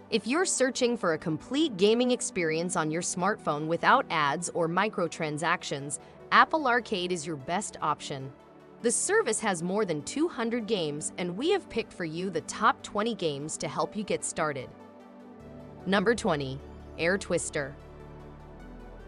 If you're searching for a complete gaming experience on your smartphone without ads or microtransactions, Apple Arcade is your best option. The service has more than 200 games, and we have picked for you the top 20 games to help you get started. Number 20. Air Twister.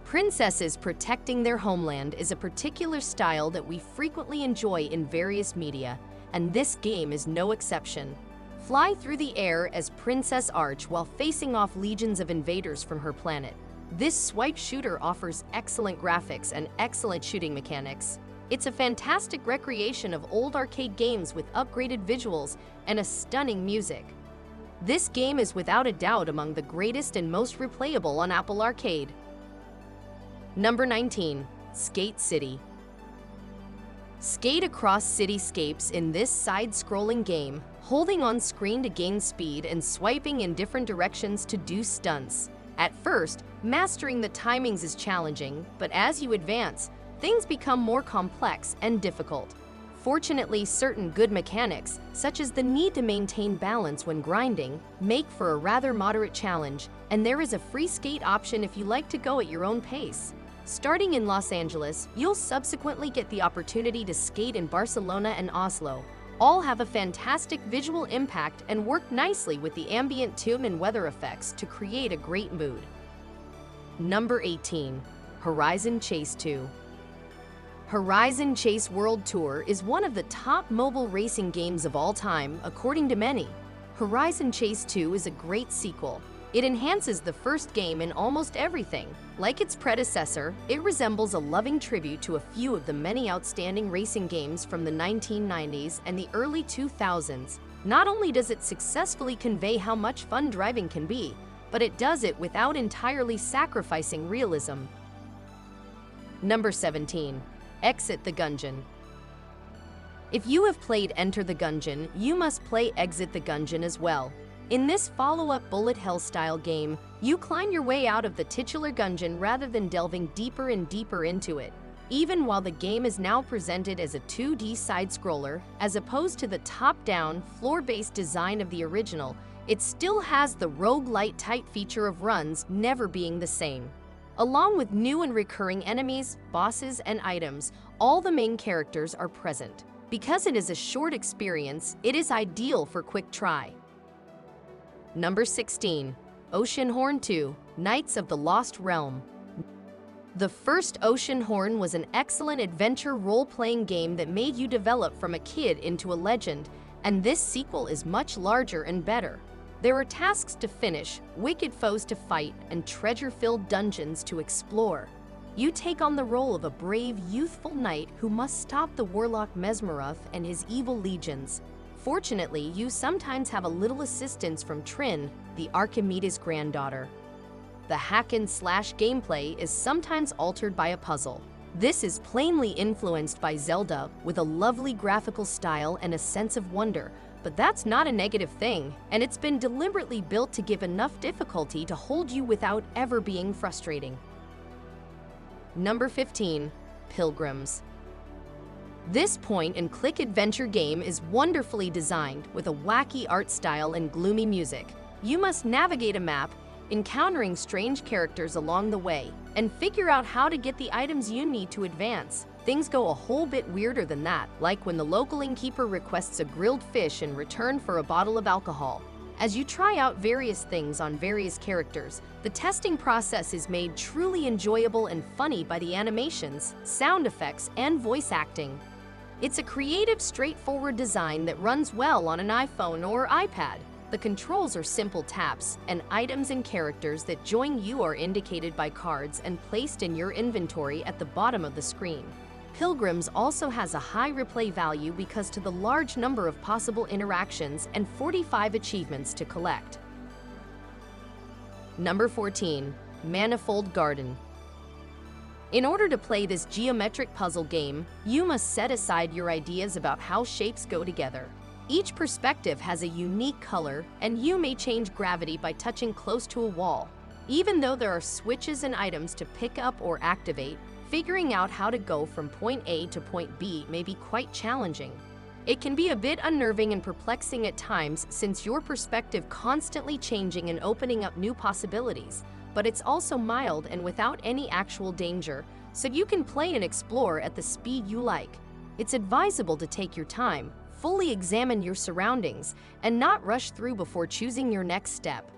Princesses protecting their homeland is a particular style that we frequently enjoy in various media, and this game is no exception. Fly through the air as Princess Arch while facing off legions of invaders from her planet. This swipe shooter offers excellent graphics and excellent shooting mechanics. It's a fantastic recreation of old arcade games with upgraded visuals and a stunning music. This game is without a doubt among the greatest and most replayable on Apple Arcade. Number 19. Skate City. Skate across cityscapes in this side-scrolling game, holding on screen to gain speed and swiping in different directions to do stunts. At first, mastering the timings is challenging, but as you advance, things become more complex and difficult. Fortunately, certain good mechanics, such as the need to maintain balance when grinding, make for a rather moderate challenge, and there is a free skate option if you like to go at your own pace. Starting in Los Angeles, you'll subsequently get the opportunity to skate in Barcelona and Oslo. All have a fantastic visual impact and work nicely with the ambient tune and weather effects to create a great mood. Number 18. Horizon Chase 2. Horizon Chase World Tour is one of the top mobile racing games of all time, according to many. Horizon Chase 2 is a great sequel. It enhances the first game in almost everything. Like its predecessor, it resembles a loving tribute to a few of the many outstanding racing games from the 1990s and the early 2000s. Not only does it successfully convey how much fun driving can be, but it does it without entirely sacrificing realism. Number 17. Exit the Gungeon. If you have played Enter the Gungeon, you must play Exit the Gungeon as well. In this follow-up bullet hell style game, you climb your way out of the titular gungeon rather than delving deeper and deeper into it. Even while the game is now presented as a 2D side-scroller, as opposed to the top-down, floor-based design of the original, it still has the roguelite type feature of runs never being the same. Along with new and recurring enemies, bosses, and items, all the main characters are present. Because it is a short experience, it is ideal for quick try. Number 16. Oceanhorn 2: Knights of the Lost Realm. The first Oceanhorn was an excellent adventure role-playing game that made you develop from a kid into a legend, and this sequel is much larger and better. There are tasks to finish, wicked foes to fight, and treasure-filled dungeons to explore. You take on the role of a brave, youthful knight who must stop the warlock Mesmeroth and his evil legions. Fortunately, you sometimes have a little assistance from Trin, the Archimedes' granddaughter. The hack-and-slash gameplay is sometimes altered by a puzzle. This is plainly influenced by Zelda, with a lovely graphical style and a sense of wonder, but that's not a negative thing, and it's been deliberately built to give enough difficulty to hold you without ever being frustrating. Number 15. Pilgrims. This point-and-click adventure game is wonderfully designed with a wacky art style and gloomy music. You must navigate a map, encountering strange characters along the way, and figure out how to get the items you need to advance. Things go a whole bit weirder than that, like when the local innkeeper requests a grilled fish in return for a bottle of alcohol. As you try out various things on various characters, the testing process is made truly enjoyable and funny by the animations, sound effects, and voice acting. It's a creative, straightforward design that runs well on an iPhone or iPad. The controls are simple taps, and items and characters that join you are indicated by cards and placed in your inventory at the bottom of the screen. Pilgrims also has a high replay value because to the large number of possible interactions and 45 achievements to collect. Number 14. Manifold Garden. In order to play this geometric puzzle game, you must set aside your ideas about how shapes go together. Each perspective has a unique color, and you may change gravity by touching close to a wall. Even though there are switches and items to pick up or activate, figuring out how to go from point A to point B may be quite challenging. It can be a bit unnerving and perplexing at times since your perspective constantly changing and opening up new possibilities, but it's also mild and without any actual danger, so you can play and explore at the speed you like. It's advisable to take your time, fully examine your surroundings, and not rush through before choosing your next step.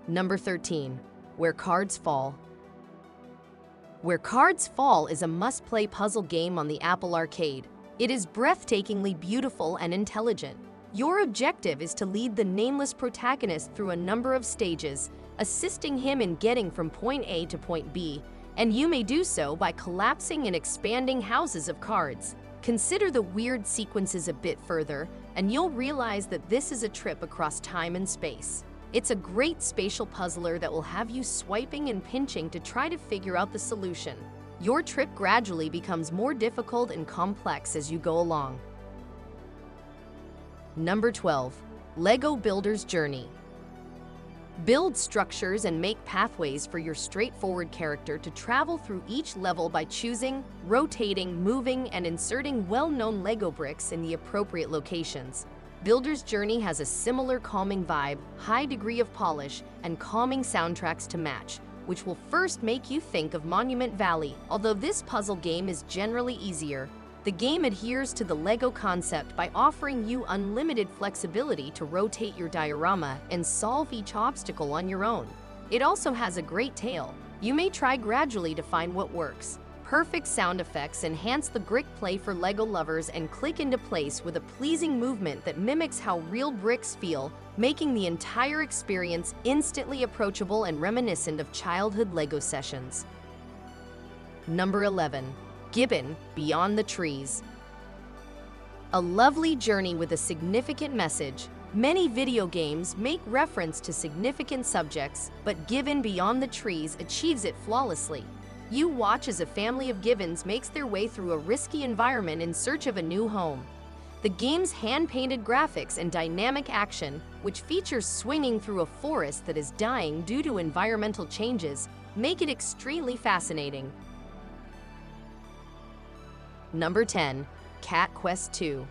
Number 13. Where Cards Fall. Where Cards Fall is a must-play puzzle game on the Apple Arcade. It is breathtakingly beautiful and intelligent. Your objective is to lead the nameless protagonist through a number of stages, assisting him in getting from point A to point B, and you may do so by collapsing and expanding houses of cards. Consider the weird sequences a bit further, and you'll realize that this is a trip across time and space. It's a great spatial puzzler that will have you swiping and pinching to try to figure out the solution. Your trip gradually becomes more difficult and complex as you go along. Number 12. LEGO Builder's Journey. Build structures and make pathways for your straightforward character to travel through each level by choosing, rotating, moving, and inserting well-known LEGO bricks in the appropriate locations. Builder's Journey has a similar calming vibe, high degree of polish, and calming soundtracks to match, which will first make you think of Monument Valley. Although this puzzle game is generally easier, the game adheres to the LEGO concept by offering you unlimited flexibility to rotate your diorama and solve each obstacle on your own. It also has a great tale. You may try gradually to find what works. Perfect sound effects enhance the brick play for LEGO lovers and click into place with a pleasing movement that mimics how real bricks feel, making the entire experience instantly approachable and reminiscent of childhood LEGO sessions. Number 11. Gibbon, Beyond the Trees. A lovely journey with a significant message. Many video games make reference to significant subjects, but Gibbon Beyond the Trees achieves it flawlessly. You watch as a family of gibbons makes their way through a risky environment in search of a new home. The game's hand-painted graphics and dynamic action, which features swinging through a forest that is dying due to environmental changes, make it extremely fascinating. Number 10. Cat Quest 2.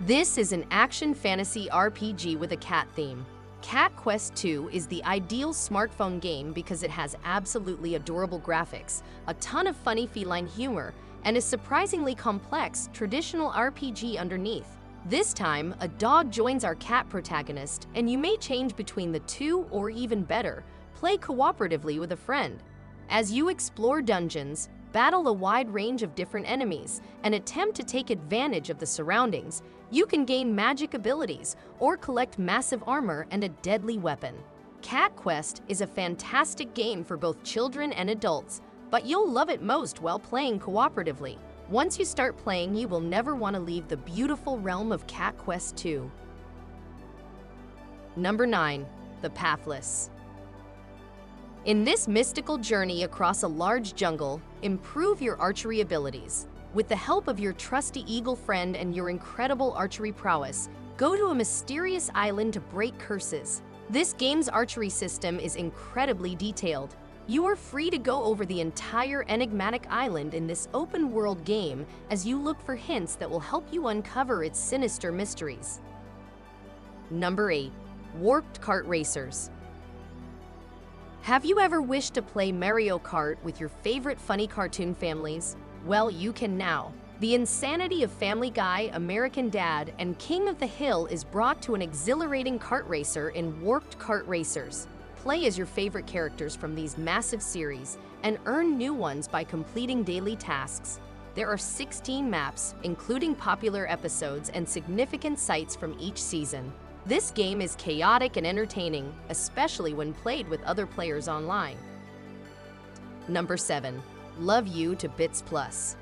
This is an action fantasy RPG with a cat theme. Cat Quest 2 is the ideal smartphone game because it has absolutely adorable graphics, a ton of funny feline humor, and a surprisingly complex, traditional RPG underneath. This time, a dog joins our cat protagonist, and you may change between the two or even better, play cooperatively with a friend. As you explore dungeons, battle a wide range of different enemies, and attempt to take advantage of the surroundings, you can gain magic abilities or collect massive armor and a deadly weapon. Cat Quest is a fantastic game for both children and adults, but you'll love it most while playing cooperatively. Once you start playing, you will never want to leave the beautiful realm of Cat Quest 2. Number 9. The Pathless. In this mystical journey across a large jungle, improve your archery abilities. With the help of your trusty eagle friend and your incredible archery prowess, go to a mysterious island to break curses. This game's archery system is incredibly detailed. You are free to go over the entire enigmatic island in this open-world game as you look for hints that will help you uncover its sinister mysteries. Number 8. Warped Kart Racers. Have you ever wished to play Mario Kart with your favorite funny cartoon families? Well, you can now. The insanity of Family Guy, American Dad, and King of the Hill is brought to an exhilarating kart racer in Warped Kart Racers. Play as your favorite characters from these massive series and earn new ones by completing daily tasks. There are 16 maps, including popular episodes and significant sites from each season. This game is chaotic and entertaining, especially when played with other players online. Number 7. Love You to Bits Plus.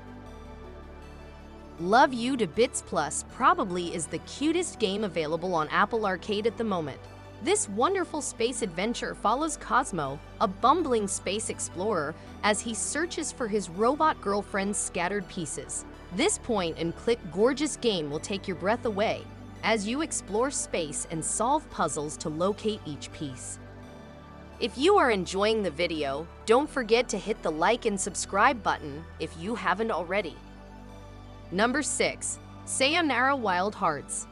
Love You to Bits Plus probably is the cutest game available on Apple Arcade at the moment. This wonderful space adventure follows Cosmo, a bumbling space explorer, as he searches for his robot girlfriend's scattered pieces. This point-and-click gorgeous game will take your breath away as you explore space and solve puzzles to locate each piece. If you are enjoying the video, don't forget to hit the like and subscribe button if you haven't already. Number 6. Sayonara Wild Hearts.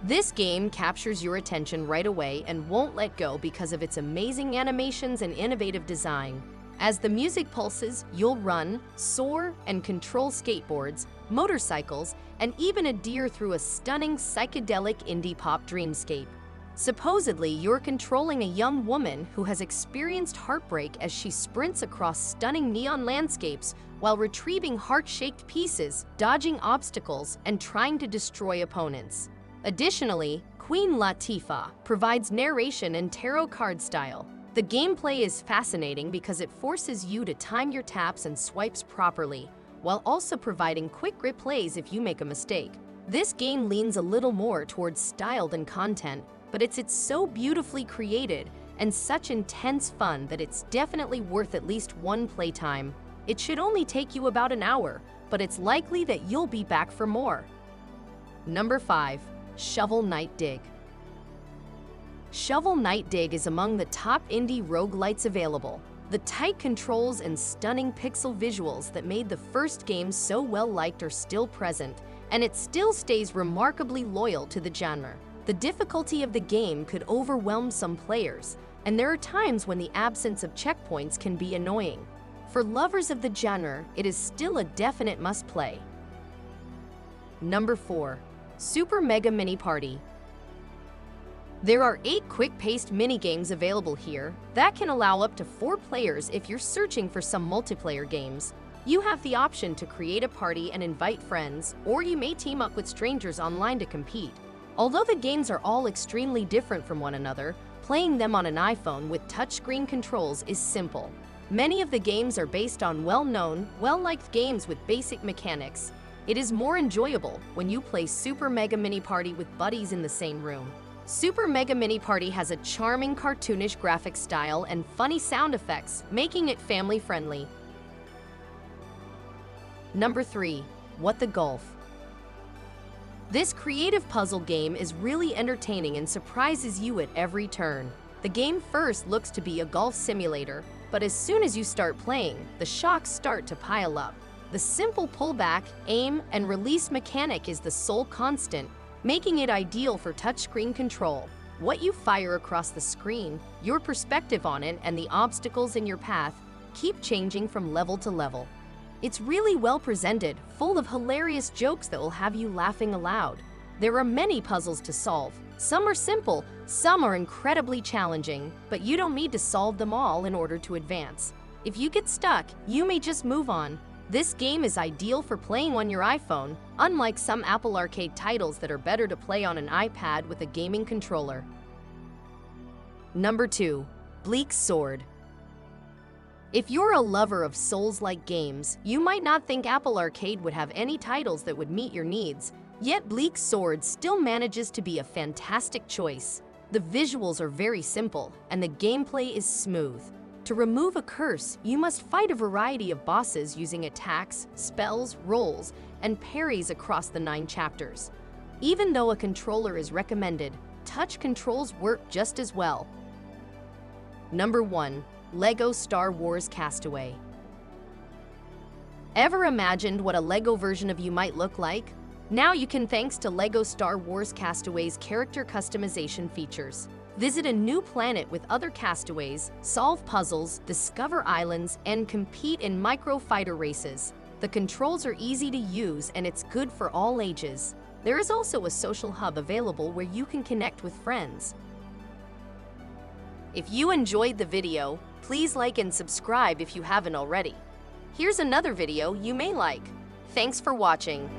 This game captures your attention right away and won't let go because of its amazing animations and innovative design. As the music pulses, you'll run, soar, and control skateboards, motorcycles, and even a deer through a stunning psychedelic indie pop dreamscape. Supposedly, you're controlling a young woman who has experienced heartbreak as she sprints across stunning neon landscapes while retrieving heart-shaped pieces, dodging obstacles, and trying to destroy opponents. Additionally, Queen Latifah provides narration in tarot card style. The gameplay is fascinating because it forces you to time your taps and swipes properly, while also providing quick replays if you make a mistake. This game leans a little more towards style than content, but it's so beautifully created and such intense fun that it's definitely worth at least one playtime. It should only take you about an hour, but it's likely that you'll be back for more. Number 5. Shovel Knight Dig. Shovel Knight Dig is among the top indie roguelites available. The tight controls and stunning pixel visuals that made the first game so well liked are still present, and it still stays remarkably loyal to the genre. The difficulty of the game could overwhelm some players, and there are times when the absence of checkpoints can be annoying. For lovers of the genre, it is still a definite must-play. Number 4. Super Mega Mini Party. There are 8 quick-paced mini-games available here that can allow up to 4 players if you're searching for some multiplayer games. You have the option to create a party and invite friends, or you may team up with strangers online to compete. Although the games are all extremely different from one another, playing them on an iPhone with touchscreen controls is simple. Many of the games are based on well-known, well-liked games with basic mechanics. It is more enjoyable when you play Super Mega Mini Party with buddies in the same room. Super Mega Mini Party has a charming cartoonish graphic style and funny sound effects, making it family-friendly. Number 3. What the Golf. This creative puzzle game is really entertaining and surprises you at every turn. The game first looks to be a golf simulator, but as soon as you start playing, the shocks start to pile up. The simple pullback, aim, and release mechanic is the sole constant, making it ideal for touchscreen control. What you fire across the screen, your perspective on it, and the obstacles in your path keep changing from level to level. It's really well presented, full of hilarious jokes that will have you laughing aloud. There are many puzzles to solve. Some are simple, some are incredibly challenging, but you don't need to solve them all in order to advance. If you get stuck, you may just move on. This game is ideal for playing on your iPhone, unlike some Apple Arcade titles that are better to play on an iPad with a gaming controller. Number 2. Bleak Sword. If you're a lover of Souls-like games, you might not think Apple Arcade would have any titles that would meet your needs, yet Bleak Sword still manages to be a fantastic choice. The visuals are very simple, and the gameplay is smooth. To remove a curse, you must fight a variety of bosses using attacks, spells, rolls, and parries across the 9 chapters. Even though a controller is recommended, touch controls work just as well. Number 1. LEGO Star Wars Castaway. Ever imagined what a LEGO version of you might look like? Now you can thanks to LEGO Star Wars Castaway's character customization features. Visit a new planet with other castaways, solve puzzles, discover islands, and compete in micro-fighter races. The controls are easy to use and it's good for all ages. There is also a social hub available where you can connect with friends. If you enjoyed the video, please like and subscribe if you haven't already. Here's another video you may like. Thanks for watching.